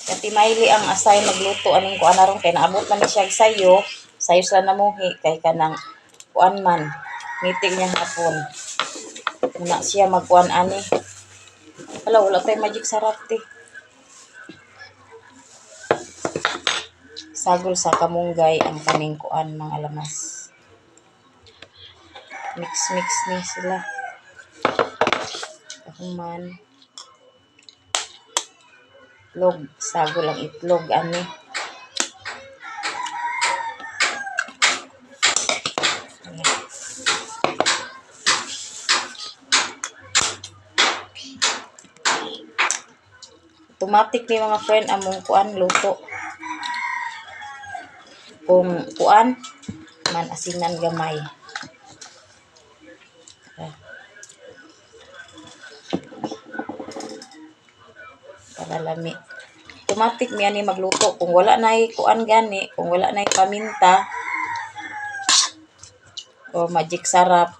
Kati Miley ang assign magluto aning kuan aron kay naabot man ni siya sayo sa namuhi kay kanang kuan man meeting niya hapon. Muna siya magkuan ani. Hala, wala tay magic sarap ti. Sagol sa kamunggay ang kaning kuan mga lamas. Mix ni sila. Kahuman. Itlog, sagol ang itlog ani. Automatic ni mga friend among kuan luto. Kung kuan man asinan gamay. Para lami. Automatic mi ani magluto kung wala nay kuan gani, kung wala nay paminta o magic sarap.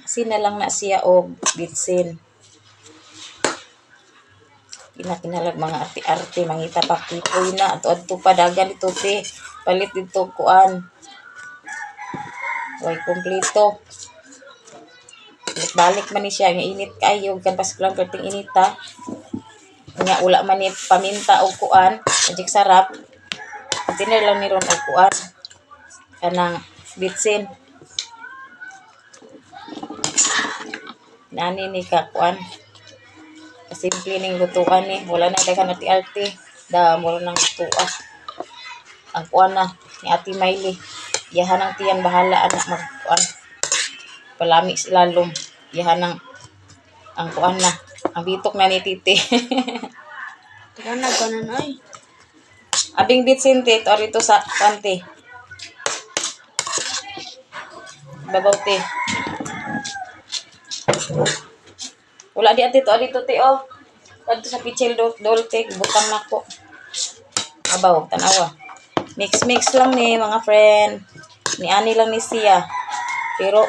Asin na lang na siya og bitsin. Kinakinalag mga arte-arte mangita pa kipoy na adto pa dagan dito ti palit dito kuan way kompleto balik man ni siya nga init kayo kan pas lang perting inita nga wala man ni paminta og kuan magic sarap tiner lang ni ron og kuan kanang bitsin nani ni ka kuan simple ning lutuan ni wala na daghan arte-arte da mo nang lutuan ang kuan na ni Ate Miley yahan ang tiyan bahala anak magkuan palami lalom yahan ang kuan na ang bitok na ni titi Kana ganan ay. abing bitsin ti to rito sa kanti babaw ti wala di ati to dito ti oh kadto sa pichel dolte butang nako abaw tanawa mix lang ni mga friend ni ani lang ni siya pero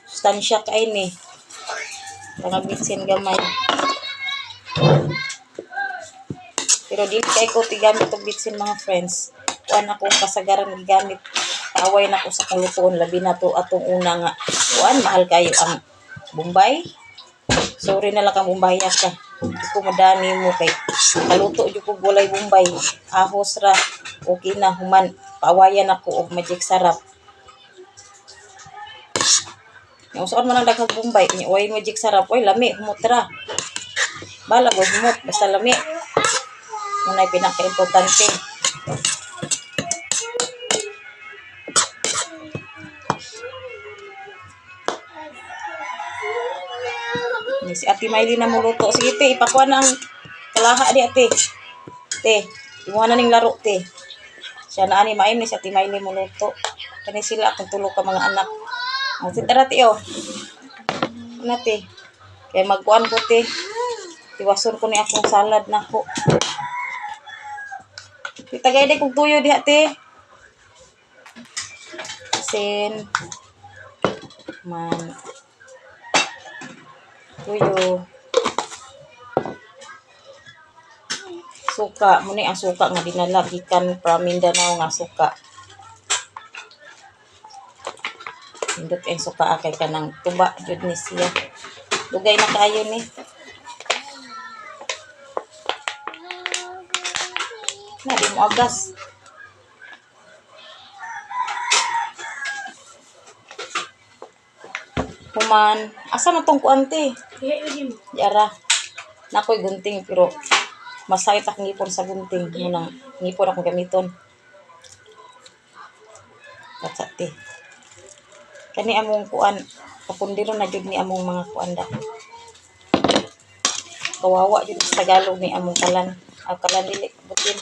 sustansya kay ni mga bitsin gamay pero dili kay ko tigamit og bitsin mga friends kuan akong kasagaran gigamit kaaway na ko sa kulutuon labi na to atong una nga kuan mahal kayo ang Bombay. Sorry na lang kang Bombay ka. Di ko madani mo kay kaluto jud ko gulay Bombay. Ahos ra. Okay na human paawayan ako og magic sarap. Yung saan man ang daghang Bombay, kanya way magic sarap, way lami humot ra. Bala go humot basta lami. Munay pinaka-importante. Ni si Ate Miley na muluto. Sige te, ipakuha na ang kalaha di ate. Te, imuha na ning laro te. Siya na ani maim ni si Ate Miley muluto. Kani sila akong tulo ka mga anak. Ang sitara te oh. Ano te? Kaya magkuhan ko te. Tiwason ko ni akong salad na ko. Itagay de kong tuyo di ate. Asin. Man. Tuyo. Suka, muna ang suka nga dinala gikan from Mindanao nga suka. Indot ang suka kay kanang tuba jud ni siya. Dugay na kayo ni. Na di mo agas. Human, asa na tong kuante? Yara. Nakoy gunting pero masakit ak ngipon sa gunting munang ngipon akong gamiton. Katsati. Kani among kuan kapundiro na jud ni among mga kuanda. Kawawa jud sa Tagalog ni among kalan. Ang kalan dili butin.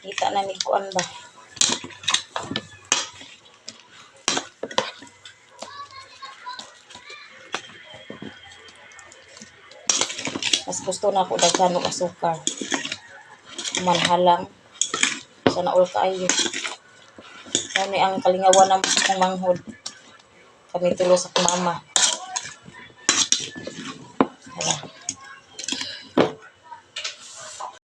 Kita na ni kuan ba. Mas gusto na ako daghan og asukar. Manhalang sana all kayo. Ano ang kalingawan ng akong manghod. Kami tulo sa mama. Hala.